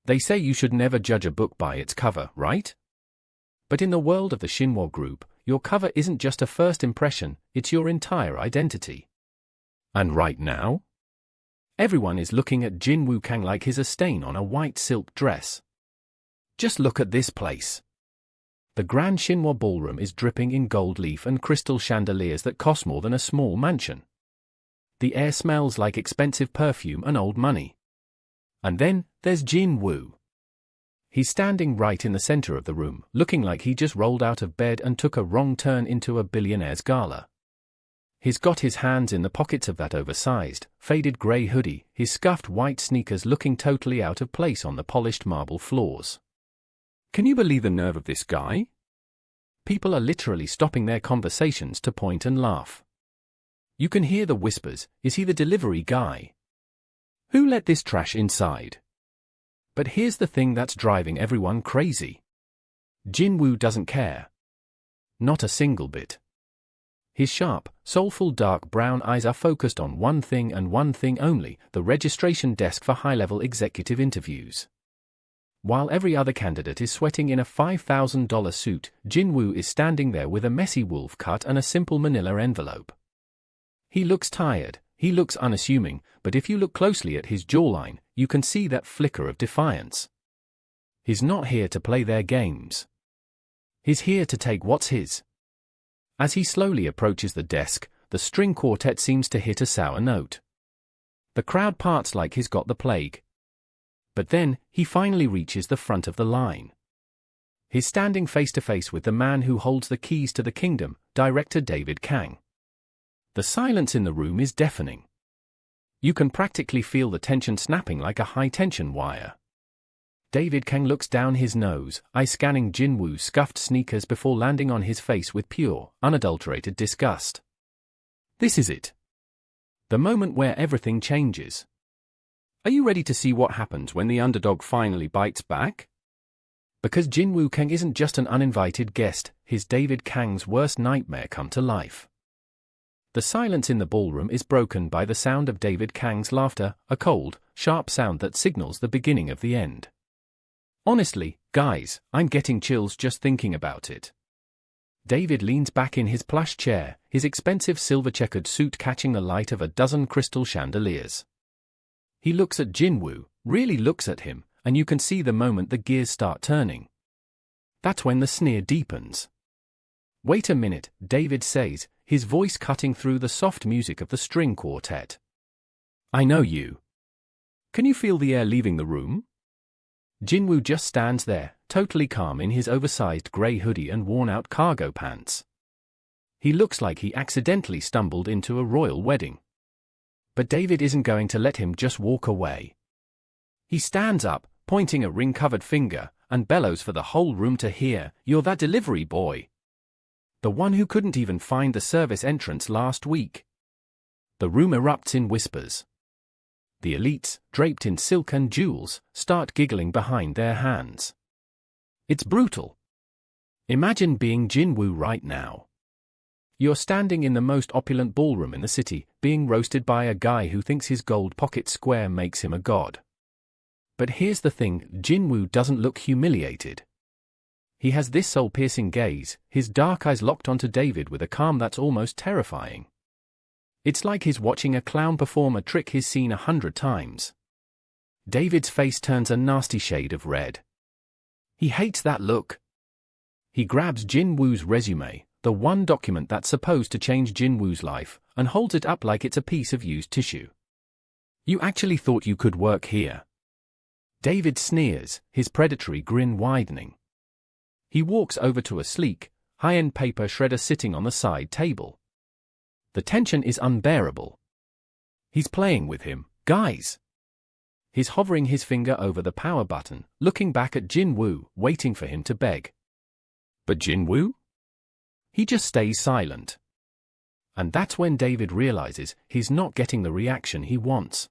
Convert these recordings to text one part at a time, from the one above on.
They say you should never judge a book by its cover, right? But in the world of the Shinhwa Group, your cover isn't just a first impression, it's your entire identity. And right now, everyone is looking at Jin-woo Kang like he's a stain on a white silk dress. Just look at this place. The Grand Shinhwa Ballroom is dripping in gold leaf and crystal chandeliers that cost more than a small mansion. The air smells like expensive perfume and old money. And then, there's Jin-woo. He's standing right in the center of the room, looking like he just rolled out of bed and took a wrong turn into a billionaire's gala. He's got his hands in the pockets of that oversized, faded grey hoodie, his scuffed white sneakers looking totally out of place on the polished marble floors. Can you believe the nerve of this guy? People are literally stopping their conversations to point and laugh. You can hear the whispers, is he the delivery guy? Who let this trash inside? But here's the thing that's driving everyone crazy. Jin-woo doesn't care. Not a single bit. His sharp, soulful dark brown eyes are focused on one thing and one thing only, the registration desk for high-level executive interviews. While every other candidate is sweating in a $5,000 suit, Jin-woo is standing there with a messy wolf cut and a simple manila envelope. He looks tired, he looks unassuming, but if you look closely at his jawline, you can see that flicker of defiance. He's not here to play their games. He's here to take what's his. As he slowly approaches the desk, the string quartet seems to hit a sour note. The crowd parts like he's got the plague. But then, he finally reaches the front of the line. He's standing face to face with the man who holds the keys to the kingdom, Director Kang. The silence in the room is deafening. You can practically feel the tension snapping like a high-tension wire. Kang looks down his nose, eye-scanning Jin-woo's scuffed sneakers before landing on his face with pure, unadulterated disgust. This is it. The moment where everything changes. Are you ready to see what happens when the underdog finally bites back? Because Jin-woo Kang isn't just an uninvited guest, he's Kang's worst nightmare come to life. The silence in the ballroom is broken by the sound of Kang's laughter, a cold, sharp sound that signals the beginning of the end. Honestly, guys, I'm getting chills just thinking about it. David leans back in his plush chair, his expensive silver-checkered suit catching the light of a dozen crystal chandeliers. He looks at Jin-woo, really looks at him, and you can see the moment the gears start turning. That's when the sneer deepens. Wait a minute, David says, his voice cutting through the soft music of the string quartet. I know you. Can you feel the air leaving the room? Jin-woo just stands there, totally calm in his oversized grey hoodie and worn-out cargo pants. He looks like he accidentally stumbled into a royal wedding. But David isn't going to let him just walk away. He stands up, pointing a ring-covered finger, and bellows for the whole room to hear, "You're that delivery boy. The one who couldn't even find the service entrance last week." The room erupts in whispers. The elites, draped in silk and jewels, start giggling behind their hands. It's brutal. Imagine being Jin-woo right now. You're standing in the most opulent ballroom in the city, being roasted by a guy who thinks his gold pocket square makes him a god. But here's the thing, Jin-woo doesn't look humiliated. He has this soul-piercing gaze, his dark eyes locked onto David with a calm that's almost terrifying. It's like he's watching a clown perform a trick he's seen 100 times. David's face turns a nasty shade of red. He hates that look. He grabs Jin-woo's resume, the one document that's supposed to change Jin-woo's life, and holds it up like it's a piece of used tissue. You actually thought you could work here? David sneers, his predatory grin widening. He walks over to a sleek, high-end paper shredder sitting on the side table. The tension is unbearable. He's playing with him, guys. He's hovering his finger over the power button, looking back at Jin-woo, waiting for him to beg. But Jin-woo? He just stays silent. And that's when David realizes he's not getting the reaction he wants.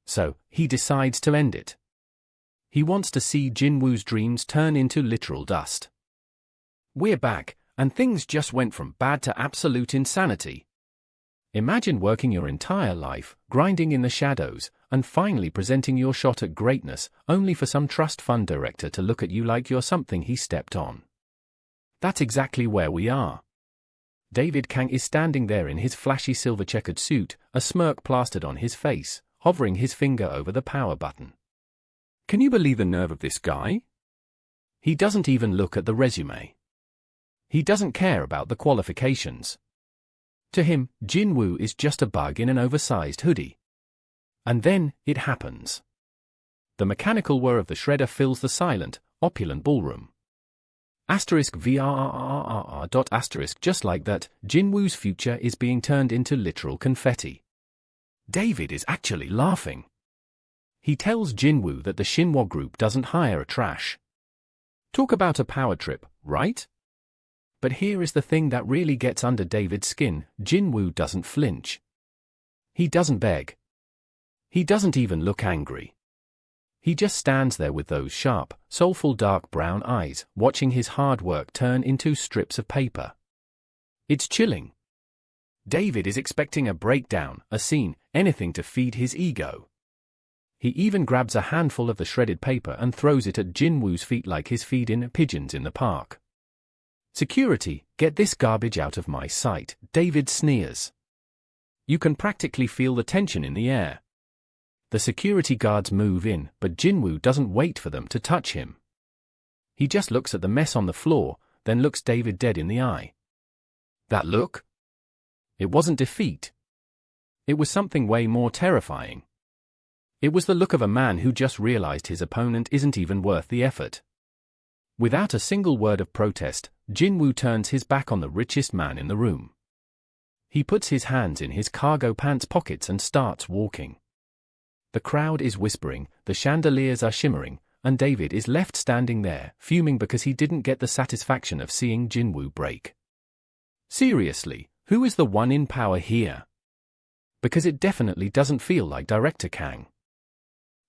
So, he decides to end it. He wants to see Jin-woo's dreams turn into literal dust. We're back, and things just went from bad to absolute insanity. Imagine working your entire life, grinding in the shadows, and finally presenting your shot at greatness, only for some trust fund director to look at you like you're something he stepped on. That's exactly where we are. David Kang is standing there in his flashy silver-checkered suit, a smirk plastered on his face, hovering his finger over the power button. Can you believe the nerve of this guy? He doesn't even look at the resume. He doesn't care about the qualifications. To him, Jin-woo is just a bug in an oversized hoodie. And then, it happens. The mechanical whir of the shredder fills the silent, opulent ballroom. *VRRRR. Just like that, Jin-woo's future is being turned into literal confetti. David is actually laughing. He tells Jin-woo that the Shinhwa Group doesn't hire a trash. Talk about a power trip, right? But here is the thing that really gets under David's skin: Jin-woo doesn't flinch. He doesn't beg. He doesn't even look angry. He just stands there with those sharp, soulful dark brown eyes, watching his hard work turn into strips of paper. It's chilling. David is expecting a breakdown, a scene, anything to feed his ego. He even grabs a handful of the shredded paper and throws it at Jin-woo's feet like his feed-in pigeons in the park. Security, get this garbage out of my sight, David sneers. You can practically feel the tension in the air. The security guards move in, but Jin-woo doesn't wait for them to touch him. He just looks at the mess on the floor, then looks David dead in the eye. That look? It wasn't defeat. It was something way more terrifying. It was the look of a man who just realized his opponent isn't even worth the effort. Without a single word of protest, Jin-woo turns his back on the richest man in the room. He puts his hands in his cargo pants pockets and starts walking. The crowd is whispering, the chandeliers are shimmering, and David is left standing there, fuming because he didn't get the satisfaction of seeing Jin-woo break. Seriously, who is the one in power here? Because it definitely doesn't feel like Director Kang.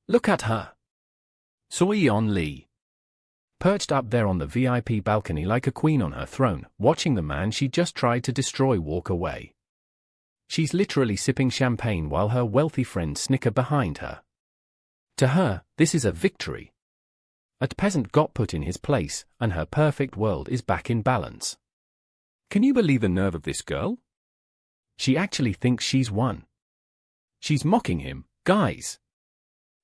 Look at her. So-yeon Lee. Perched up there on the VIP balcony like a queen on her throne, watching the man she just tried to destroy walk away. She's literally sipping champagne while her wealthy friends snicker behind her. To her, this is a victory. A peasant got put in his place, and her perfect world is back in balance. Can you believe the nerve of this girl? She actually thinks she's won. She's mocking him, guys.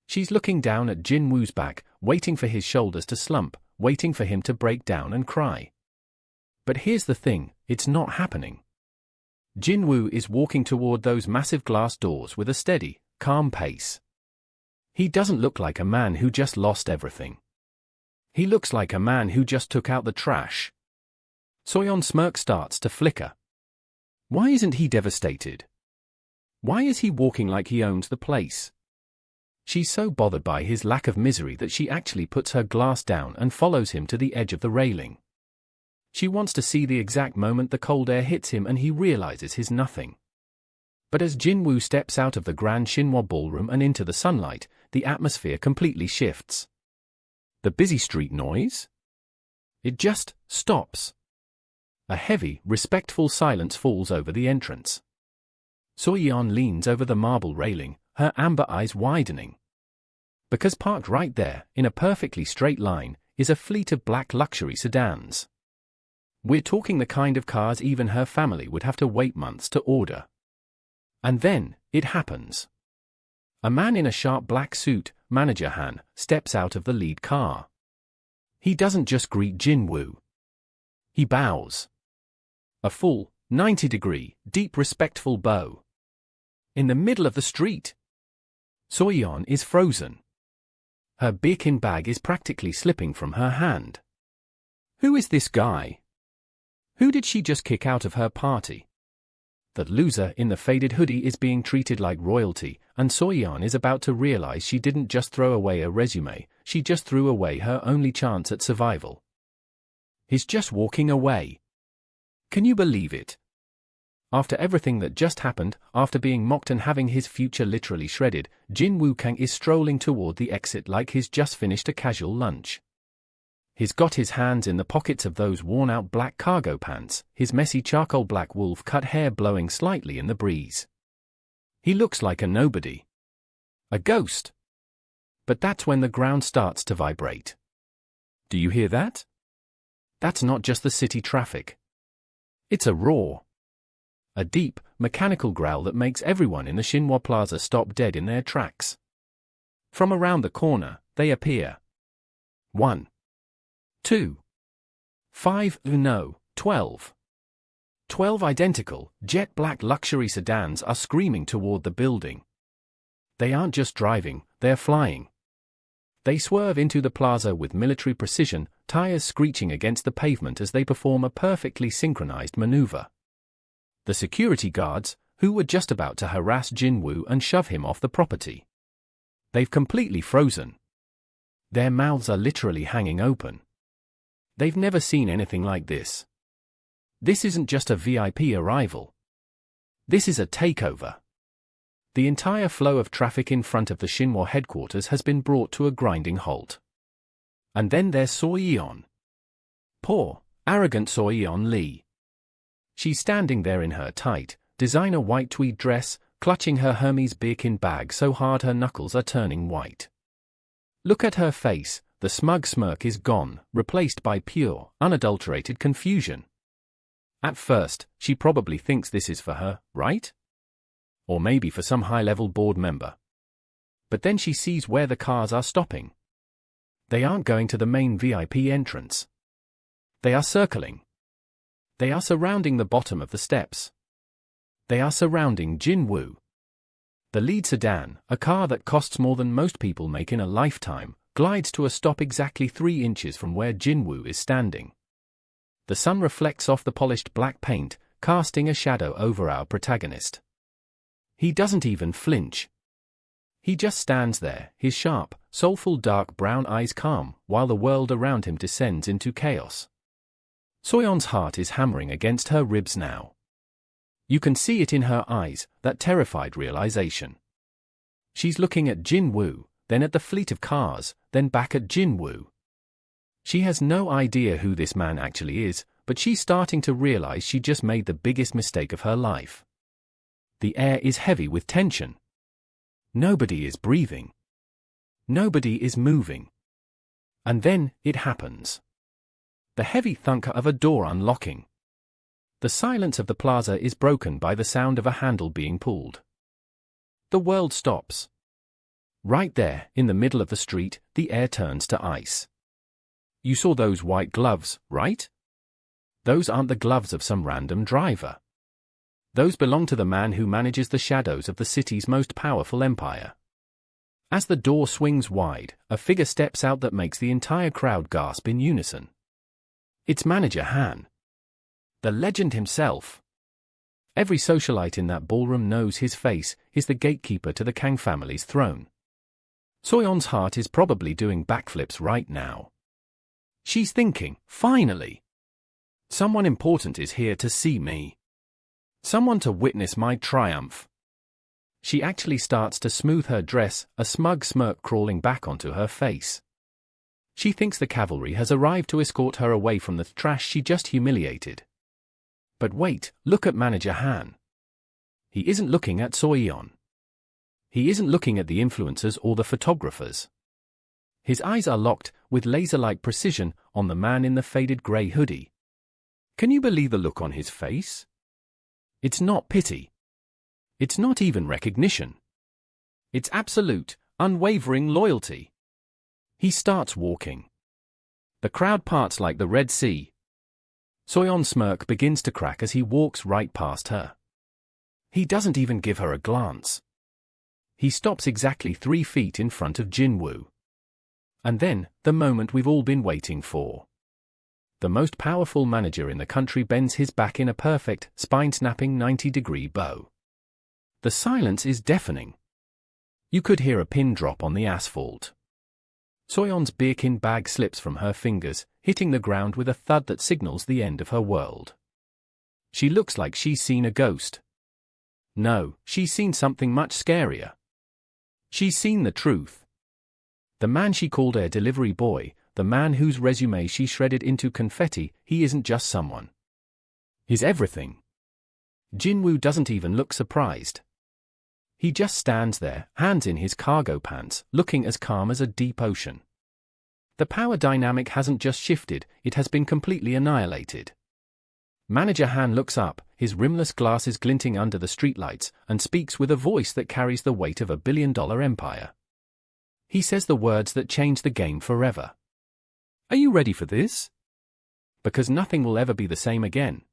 She's looking down at Jin-woo's back, waiting for his shoulders to slump, waiting for him to break down and cry. But here's the thing, it's not happening. Jin-woo is walking toward those massive glass doors with a steady, calm pace. He doesn't look like a man who just lost everything. He looks like a man who just took out the trash. So-yeon's smirk starts to flicker. Why isn't he devastated? Why is he walking like he owns the place? She's so bothered by his lack of misery that she actually puts her glass down and follows him to the edge of the railing. She wants to see the exact moment the cold air hits him and he realizes he's nothing. But as Jin-woo steps out of the grand Shinhwa ballroom and into the sunlight, the atmosphere completely shifts. The busy street noise? It just stops. A heavy, respectful silence falls over the entrance. So-yeon leans over the marble railing, her amber eyes widening. Because parked right there, in a perfectly straight line, is a fleet of black luxury sedans. We're talking the kind of cars even her family would have to wait months to order. And then, it happens. A man in a sharp black suit, Manager Han, steps out of the lead car. He doesn't just greet Jin-woo. He bows. A full, 90-degree, deep respectful bow. In the middle of the street. So-yeon is frozen. Her Birkin bag is practically slipping from her hand. Who is this guy? Who did she just kick out of her party? That loser in the faded hoodie is being treated like royalty, and So-yeon is about to realize she didn't just throw away a resume, she just threw away her only chance at survival. He's just walking away. Can you believe it? After everything that just happened, after being mocked and having his future literally shredded, Jin-woo Kang is strolling toward the exit like he's just finished a casual lunch. He's got his hands in the pockets of those worn-out black cargo pants, his messy charcoal black wolf-cut hair blowing slightly in the breeze. He looks like a nobody. A ghost. But that's when the ground starts to vibrate. Do you hear that? That's not just the city traffic. It's a roar. A deep, mechanical growl that makes everyone in the Shinhwa Plaza stop dead in their tracks. From around the corner, they appear. 1, 2, 5, no, 12. 12 identical, jet-black luxury sedans are screaming toward the building. They aren't just driving, they're flying. They swerve into the plaza with military precision, tires screeching against the pavement as they perform a perfectly synchronized maneuver. The security guards, who were just about to harass Jin-woo and shove him off the property. They've completely frozen. Their mouths are literally hanging open. They've never seen anything like this. This isn't just a VIP arrival. This is a takeover. The entire flow of traffic in front of the Shinhwa headquarters has been brought to a grinding halt. And then there's So-yeon. Poor, arrogant So-yeon Lee. She's standing there in her tight, designer white tweed dress, clutching her Hermes Birkin bag so hard her knuckles are turning white. Look at her face, the smug smirk is gone, replaced by pure, unadulterated confusion. At first, she probably thinks this is for her, right? Or maybe for some high-level board member. But then she sees where the cars are stopping. They aren't going to the main VIP entrance. They are circling. They are surrounding the bottom of the steps. They are surrounding Jin-woo. The lead sedan, a car that costs more than most people make in a lifetime, glides to a stop exactly 3 inches from where Jin-woo is standing. The sun reflects off the polished black paint, casting a shadow over our protagonist. He doesn't even flinch. He just stands there, his sharp, soulful dark brown eyes calm, while the world around him descends into chaos. So-yeon's heart is hammering against her ribs now. You can see it in her eyes, that terrified realization. She's looking at Jin-woo, then at the fleet of cars, then back at Jin-woo. She has no idea who this man actually is, but she's starting to realize she just made the biggest mistake of her life. The air is heavy with tension. Nobody is breathing. Nobody is moving. And then, it happens. The heavy thunk of a door unlocking. The silence of the plaza is broken by the sound of a handle being pulled. The world stops. Right there, in the middle of the street, the air turns to ice. You saw those white gloves, right? Those aren't the gloves of some random driver. Those belong to the man who manages the shadows of the city's most powerful empire. As the door swings wide, a figure steps out that makes the entire crowd gasp in unison. It's Manager Han. The legend himself. Every socialite in that ballroom knows his face is the gatekeeper to the Kang family's throne. So-yeon's heart is probably doing backflips right now. She's thinking, finally! Someone important is here to see me. Someone to witness my triumph. She actually starts to smooth her dress, a smug smirk crawling back onto her face. She thinks the cavalry has arrived to escort her away from the trash she just humiliated. But wait, look at Manager Han. He isn't looking at So-yeon. He isn't looking at the influencers or the photographers. His eyes are locked, with laser-like precision, on the man in the faded grey hoodie. Can you believe the look on his face? It's not pity. It's not even recognition. It's absolute, unwavering loyalty. He starts walking. The crowd parts like the Red Sea. So-yeon's smirk begins to crack as he walks right past her. He doesn't even give her a glance. He stops exactly 3 feet in front of Jin-woo. And then, the moment we've all been waiting for. The most powerful manager in the country bends his back in a perfect, spine-snapping 90-degree bow. The silence is deafening. You could hear a pin drop on the asphalt. So-yeon's Birkin bag slips from her fingers, hitting the ground with a thud that signals the end of her world. She looks like she's seen a ghost. No, she's seen something much scarier. She's seen the truth. The man she called a delivery boy, the man whose resume she shredded into confetti, he isn't just someone. He's everything. Jin-woo doesn't even look surprised. He just stands there, hands in his cargo pants, looking as calm as a deep ocean. The power dynamic hasn't just shifted, it has been completely annihilated. Manager Han looks up, his rimless glasses glinting under the streetlights, and speaks with a voice that carries the weight of a billion-dollar empire. He says the words that change the game forever. Are you ready for this? Because nothing will ever be the same again.